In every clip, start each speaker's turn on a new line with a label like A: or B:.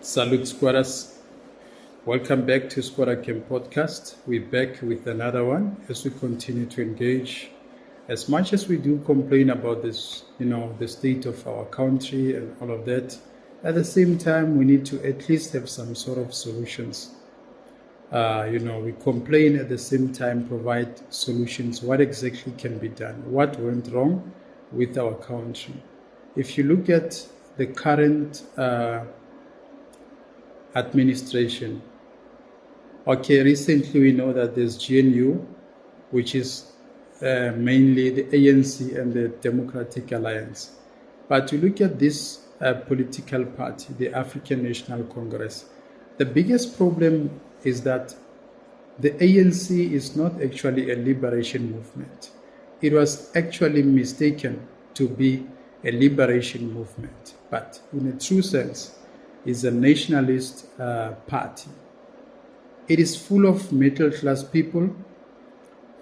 A: Salute Skwaras. Welcome back to Skwatta Camp Podcast. We're back with another one as we continue to engage. As much as we do complain about this, the state of our country and all of that, at the same time, we need to at least have some sort of solutions. We complain at the same time, provide solutions. What exactly can be done? What went wrong with our country? If you look at the current administration, recently we know that there's GNU, which is mainly the ANC and the Democratic Alliance. But to look at this political party, the African National Congress, the biggest problem is that the ANC is not actually a liberation movement. It was actually mistaken to be a liberation movement, but in a true sense, is a nationalist party. It is full of middle-class people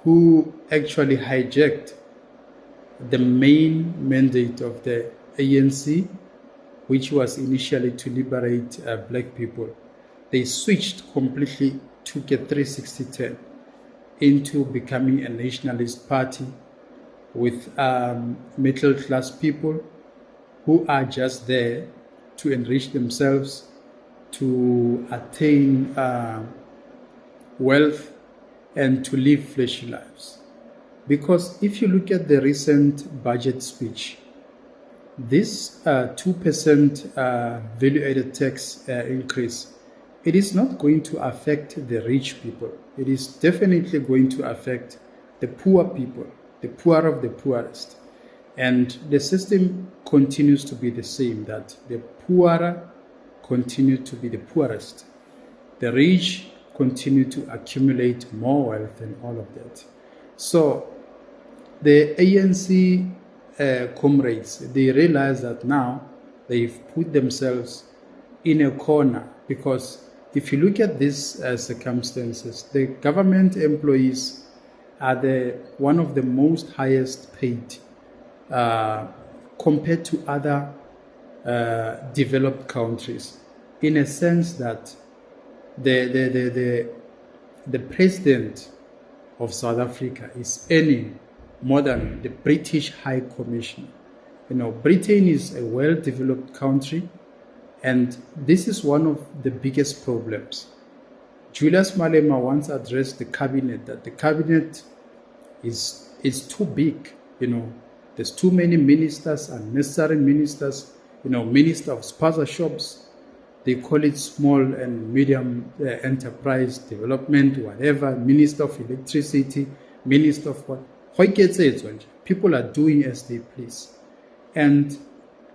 A: who actually hijacked the main mandate of the ANC, which was initially to liberate black people. They switched completely, took a 360-turn into becoming a nationalist party with middle-class people who are just there to enrich themselves, to attain wealth, and to live fleshy lives. Because if you look at the recent budget speech, this 2% value-added tax increase, it is not going to affect the rich people. It is definitely going to affect the poor people, the poor of the poorest. And the system continues to be the same, that the poorer continue to be the poorest. The rich continue to accumulate more wealth and all of that. So the ANC comrades, they realize that now they've put themselves in a corner, because if you look at these circumstances, the government employees are one of the most highest paid compared to other developed countries, in a sense that the president of South Africa is earning more than the British High Commissioner. Britain is a well-developed country, and this is one of the biggest problems. Julius Malema once addressed the cabinet that the cabinet is too big. There's too many ministers, unnecessary ministers. Minister of spaza shops, they call it small and medium enterprise development, whatever. Minister of electricity, minister of what? People are doing as they please. And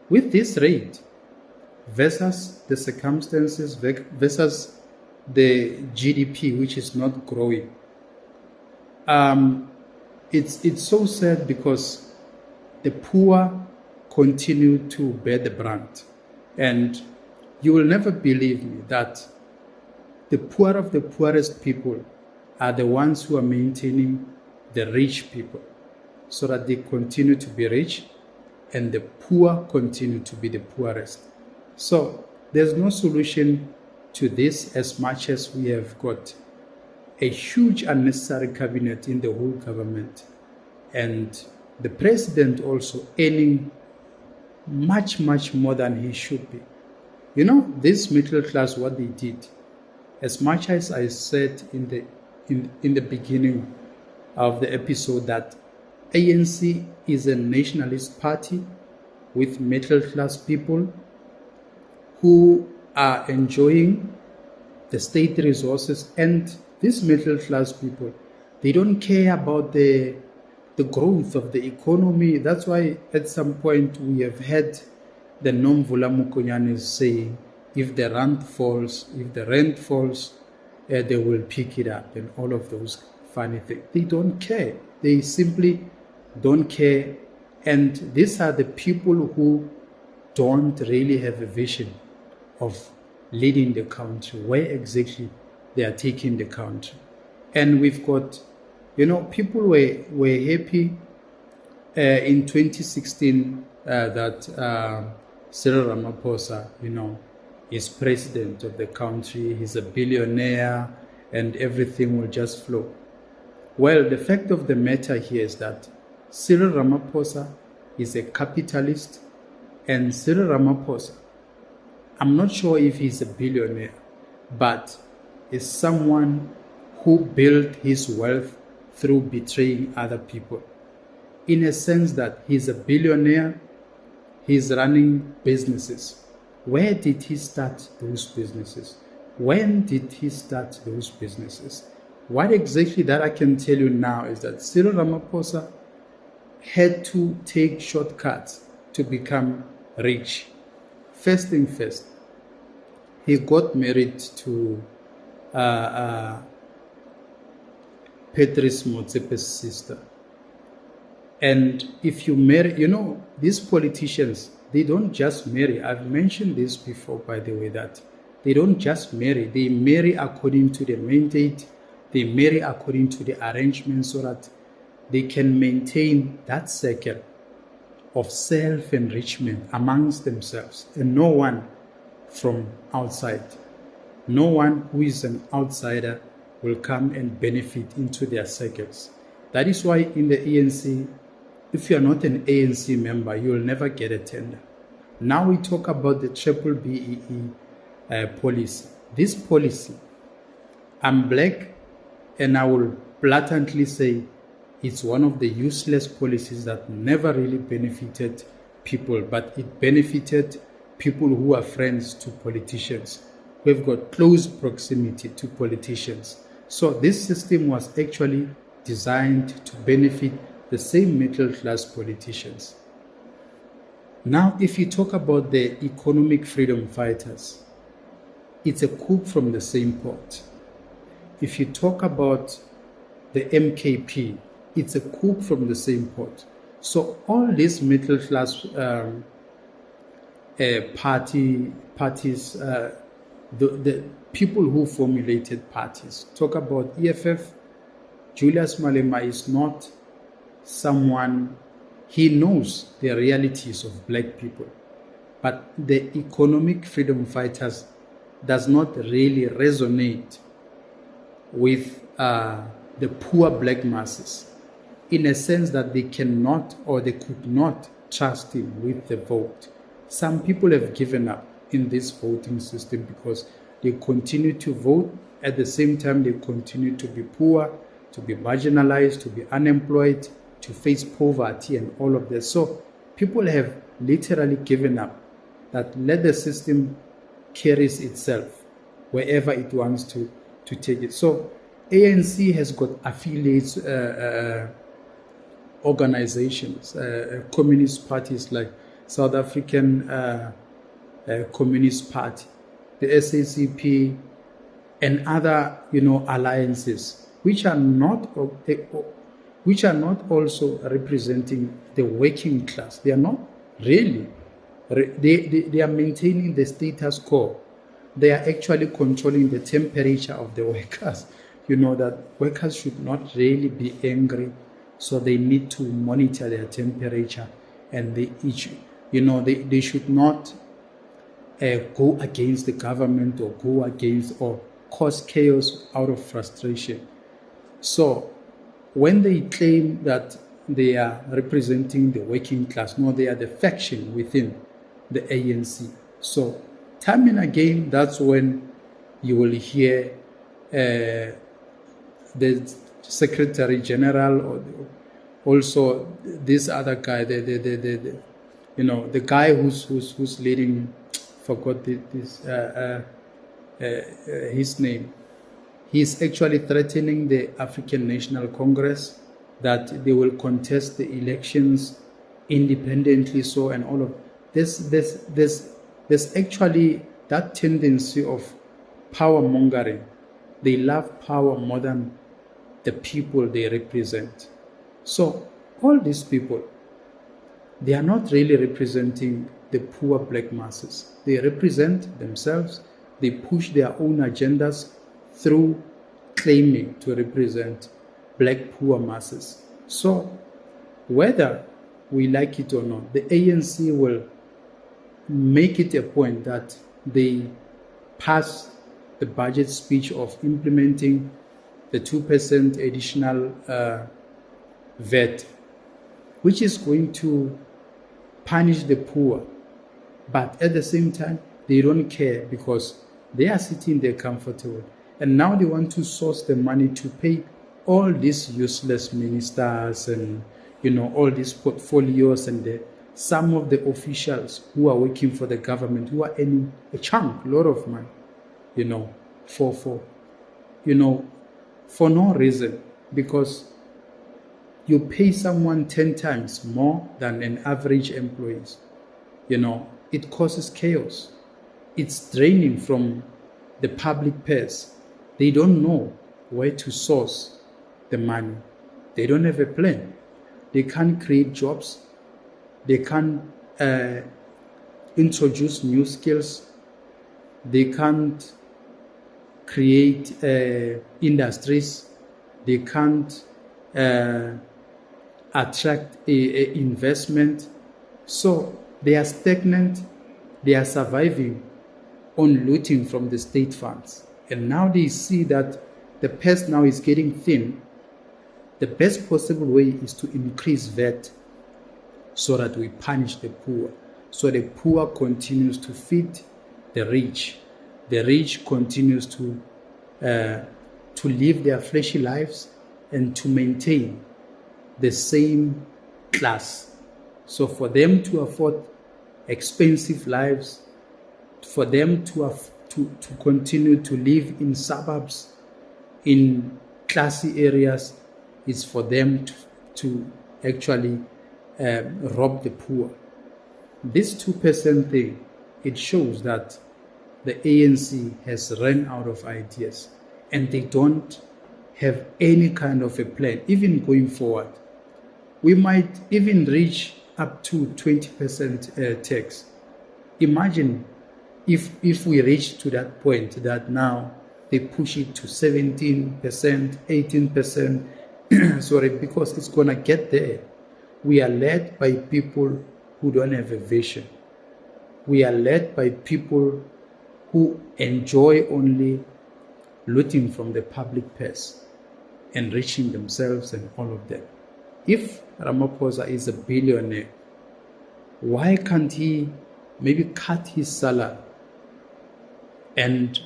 A: with this rate versus the circumstances versus the GDP, which is not growing, it's so sad, because the poor continue to bear the brunt. And you will never believe me that the poor of the poorest people are the ones who are maintaining the rich people, so that they continue to be rich and the poor continue to be the poorest. So there's no solution to this, as much as we have got a huge unnecessary cabinet in the whole government, and the president also earning much, much more than he should be. This middle class, what they did, as much as I said in the beginning of the episode that ANC is a nationalist party with middle class people who are enjoying the state resources, and these middle class people, they don't care about the growth of the economy. That's why at some point we have had the Nomvula Mukonyanis saying, if the rent falls, they will pick it up, and all of those funny things. They don't care. They simply don't care. And these are the people who don't really have a vision of leading the country, where exactly they are taking the country. And we've got, people were happy in 2016 that Cyril Ramaphosa, He's president of the country, he's a billionaire, and everything will just flow. Well, the fact of the matter here is that Cyril Ramaphosa is a capitalist, and Cyril Ramaphosa, I'm not sure if he's a billionaire, but is someone who built his wealth through betraying other people. In a sense that he's a billionaire, he's running businesses. Where did he start those businesses? When did he start those businesses? What exactly that I can tell you now is that Cyril Ramaphosa had to take shortcuts to become rich. First thing first, he got married to Patrice Motsepe's sister. And if you marry, these politicians, they don't just marry. I've mentioned this before, by the way, that they don't just marry. They marry according to the mandate. They marry according to the arrangements so that they can maintain that circle of self-enrichment amongst themselves, and no one from outside. No one who is an outsider will come and benefit into their circles. That is why in the ANC, if you are not an ANC member, you will never get a tender. Now we talk about the BBBEE policy. This policy, I'm black, and I will blatantly say it's one of the useless policies that never really benefited people, but it benefited people who are friends to politicians, who have got close proximity to politicians. So this system was actually designed to benefit the same middle class politicians. Now, if you talk about the economic freedom fighters, it's a cook from the same pot. If you talk about the MKP, it's a cook from the same pot. So all these middle class parties, the people who formulated parties, talk about EFF. Julius Malema is not someone, he knows the realities of black people, but the economic freedom fighters does not really resonate with the poor black masses, in a sense that they cannot or they could not trust him with the vote. Some people have given up in this voting system because they continue to vote. At the same time, they continue to be poor, to be marginalized, to be unemployed, to face poverty and all of this. So people have literally given up, that let the system carries itself wherever it wants to take it. So ANC has got affiliates, organizations, communist parties like South African Communist Party, the SACP, and other alliances, which are not also representing the working class. They are not really. They are maintaining the status quo. They are actually controlling the temperature of the workers. That workers should not really be angry, so they need to monitor their temperature, and they should not go against the government or cause chaos out of frustration. So when they claim that they are representing the working class, no, they are the faction within the ANC. So time and again, that's when you will hear the Secretary General, or also this other guy, the guy who's leading, forgot his name. He's actually threatening the African National Congress that they will contest the elections independently. So, and all of this, there's actually that tendency of power mongering. They love power more than the people they represent. So all these people, they are not really representing the poor black masses. They represent themselves. They push their own agendas through claiming to represent black poor masses. So whether we like it or not, the ANC will make it a point that they pass the budget speech of implementing the 2% additional VAT, which is going to punish the poor. But at the same time, they don't care because they are sitting there comfortable. And now they want to source the money to pay all these useless ministers and, all these portfolios and some of the officials who are working for the government, who are earning a lot of money, for no reason, because you pay someone 10 times more than an average employee. It causes chaos. It's draining from the public purse. They don't know where to source the money. They don't have a plan. They can't create jobs. They can't introduce new skills. They can't create industries. They can't attract investment. So they are stagnant. They are surviving on looting from the state funds. And now they see that the purse now is getting thin. The best possible way is to increase VAT so that we punish the poor. So the poor continues to feed the rich. The rich continues to live their fleshy lives and to maintain the same class. So for them to afford expensive lives, for them to continue to live in suburbs, in classy areas, is for them to actually rob the poor. This 2% thing, it shows that the ANC has run out of ideas and they don't have any kind of a plan, even going forward. We might even reach up to 20% tax. Imagine if we reach to that point that now they push it to 17%, 18%, sorry, because it's going to get there. We are led by people who don't have a vision. We are led by people who enjoy only looting from the public purse, enriching themselves and all of that. If Ramaphosa is a billionaire, why can't he maybe cut his salary and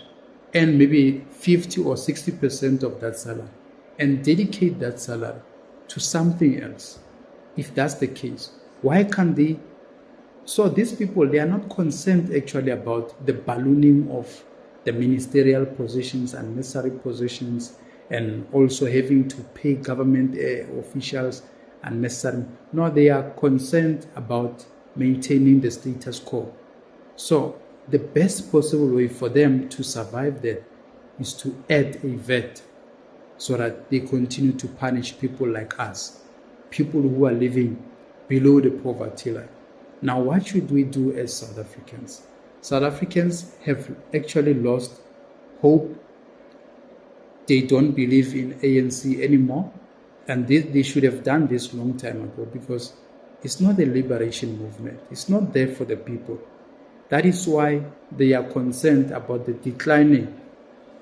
A: maybe 50 or 60% of that salary and dedicate that salary to something else? If that's the case, why can't they? So these people, they are not concerned actually about the ballooning of the ministerial positions and necessary positions and also having to pay government officials unnecessary. No, they are concerned about maintaining the status quo. So the best possible way for them to survive that is to add a VAT so that they continue to punish people like us, people who are living below the poverty line. Now, what should we do as South Africans? South Africans have actually lost hope. They don't believe in ANC anymore. And they should have done this long time ago because it's not a liberation movement. It's not there for the people. That is why they are concerned about the declining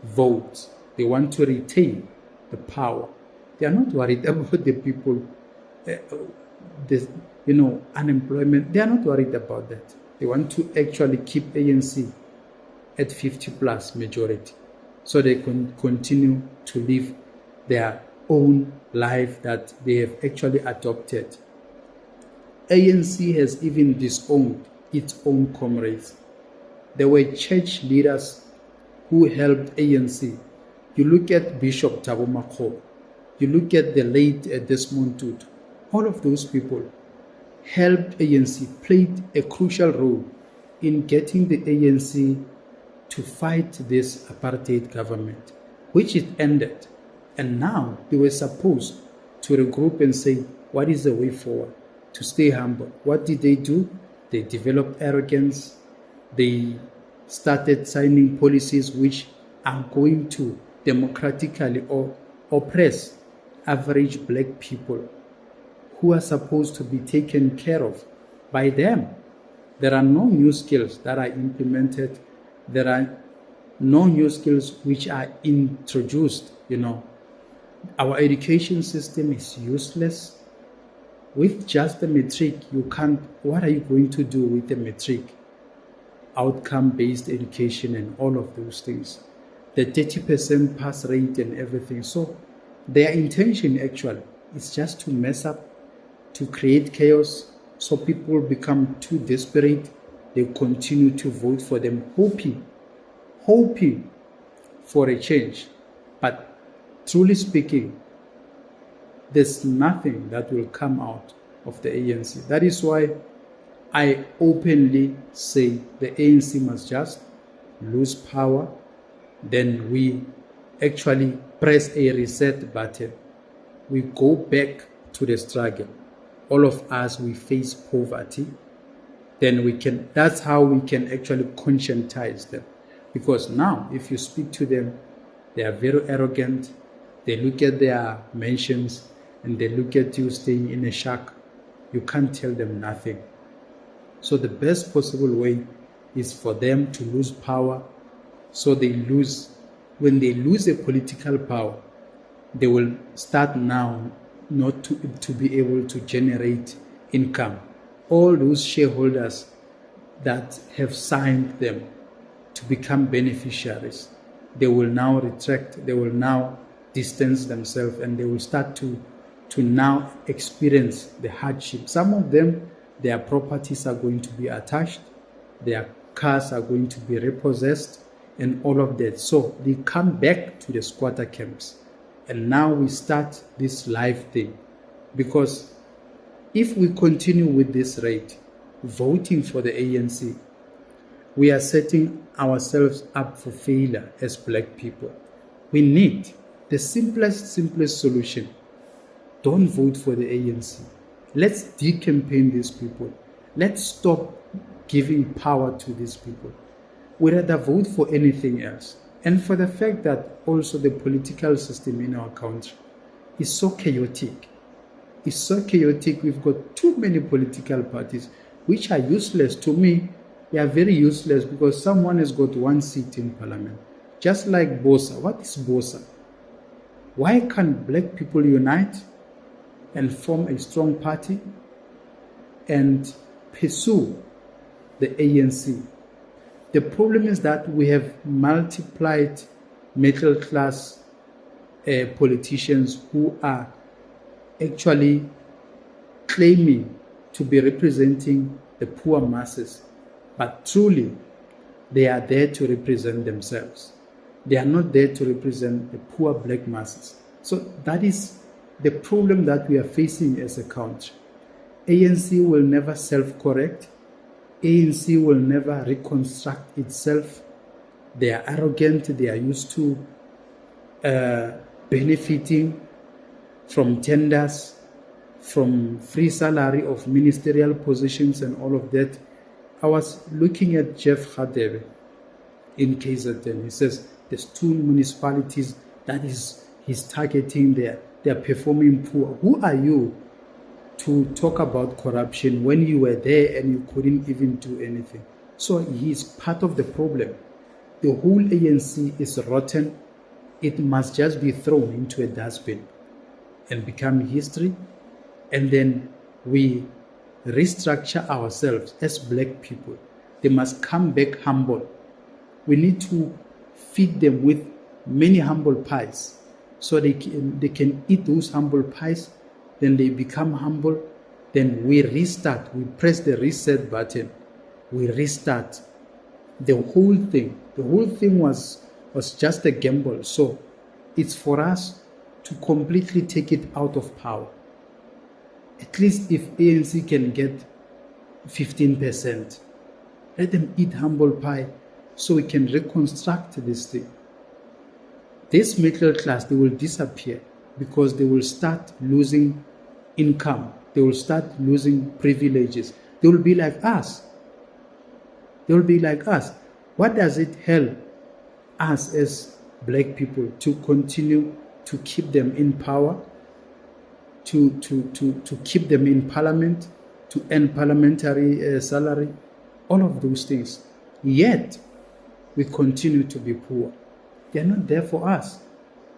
A: votes. They want to retain the power. They are not worried about the people, unemployment. They are not worried about that. They want to actually keep ANC at 50 plus majority so they can continue to live their own life that they have actually adopted. ANC has even disowned its own comrades. There were church leaders who helped ANC. You look at Bishop Thabo Makgoba, you look at the late Desmond Tutu. All of those people helped ANC, played a crucial role in getting the ANC to fight this apartheid government, which it ended. And now they were supposed to regroup and say, what is the way forward? To stay humble. What did they do? They developed arrogance. They started signing policies which are going to democratically oppress average black people who are supposed to be taken care of by them. There are no new skills that are implemented. There are no new skills which are introduced. Our education system is useless. With just the matric, what are you going to do with the matric? Outcome-based education and all of those things. The 30% pass rate and everything. So their intention actually is just to mess up, to create chaos, so people become too desperate. They continue to vote for them, hoping for a change. But truly speaking, there's nothing that will come out of the ANC. That is why I openly say the ANC must just lose power. Then we actually press a reset button. We go back to the struggle. All of us, we face poverty. Then that's how we can actually conscientize them. Because now, if you speak to them, they are very arrogant. They look at their mansions and they look at you staying in a shack. You can't tell them nothing. So the best possible way is for them to lose power. So when they lose a political power, they will start now not to be able to generate income. All those shareholders that have signed them to become beneficiaries, they will now retract, they will now distance themselves, and they will start to now experience the hardship. Some of them, their properties are going to be attached, their cars are going to be repossessed, and all of that. So they come back to the squatter camps. And now we start this live thing. Because if we continue with this rate, voting for the ANC, we are setting ourselves up for failure as black people. We need the simplest solution. Don't vote for the ANC. Let's decampaign these people. Let's stop giving power to these people. We'd rather vote for anything else. And for the fact that also the political system in our country is so chaotic. It's so chaotic. We've got too many political parties which are useless. To me, they are very useless because someone has got one seat in parliament. Just like Bosa. What is Bosa? Why can't black people unite and form a strong party and pursue the ANC? The problem is that we have multiplied middle class politicians who are actually claiming to be representing the poor masses, but truly they are there to represent themselves. They are not there to represent the poor black masses. So that is the problem that we are facing as a country. ANC will never self-correct. ANC will never reconstruct itself. They are arrogant. They are used to benefiting from tenders, from free salary of ministerial positions and all of that. I was looking at Jeff Radebe in KZN. He says there's 2 municipalities that he's targeting there. They are performing poor. Who are you to talk about corruption when you were there and you couldn't even do anything? So he's part of the problem. The whole ANC is rotten. It must just be thrown into a dustbin and become history. And then we restructure ourselves as black people. They must come back humble. We need to feed them with many humble pies so they can eat those humble pies. Then they become humble. Then we restart. We press the reset button. We restart the whole thing. The whole thing was just a gamble. So it's for us to completely take it out of power. At least if ANC can get 15%, let them eat humble pie so we can reconstruct this thing. This middle class, they will disappear because they will start losing income. They will start losing privileges. They will be like us. They will be like us. What does it help us as black people to continue to keep them in power, to keep them in parliament, to earn parliamentary salary, all of those things? Yet, we continue to be poor. They're not there for us.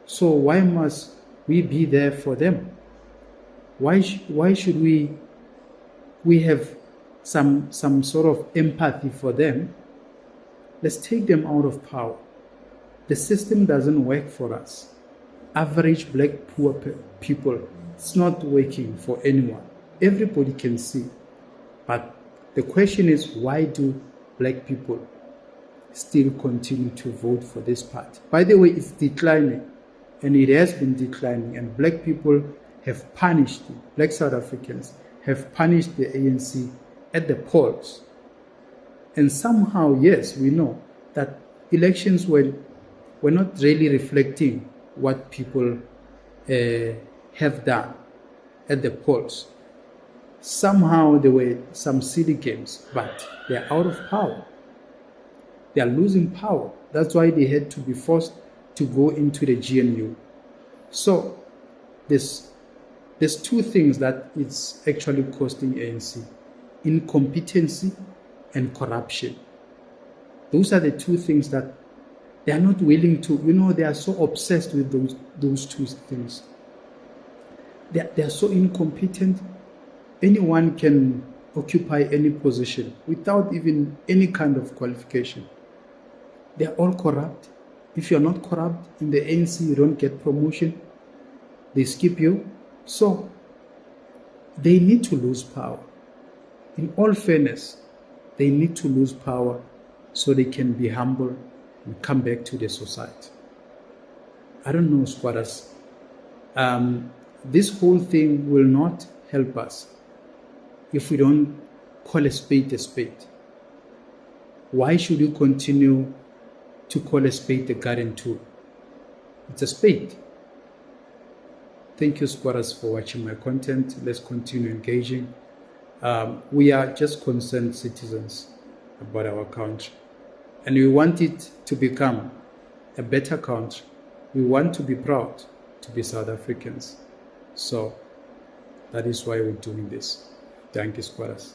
A: So why must we be there for them? Why should we have some sort of empathy for them? Let's take them out of power. The system doesn't work for us. Average black poor people, it's not working for anyone. Everybody can see. But the question is, why do black people still continue to vote for this party? By the way, it's declining, and it has been declining, and black people have punished, black South Africans have punished the ANC at the polls. And somehow, yes, we know that elections were not really reflecting what people have done at the polls. Somehow there were some silly games, but they're out of power. They are losing power. That's why they had to be forced to go into the GNU. So there's two things that it's actually costing ANC: incompetency and corruption. Those are the two things that they are not willing to, they are so obsessed with those two things. They are so incompetent. Anyone can occupy any position without even any kind of qualification. They are all corrupt. If you're not corrupt in the ANC, you don't get promotion. They skip you. So they need to lose power. In all fairness, they need to lose power so they can be humble and come back to the society. I don't know, Skwattas. This whole thing will not help us if we don't call a spade a spade. Why should you continue to call a spade a garden tool? It's a spade. Thank you, Skwatters, for watching my content. Let's continue engaging. We are just concerned citizens about our country, and we want it to become a better country. We want to be proud to be South Africans. So that is why we're doing this. Thank you, Skwatters.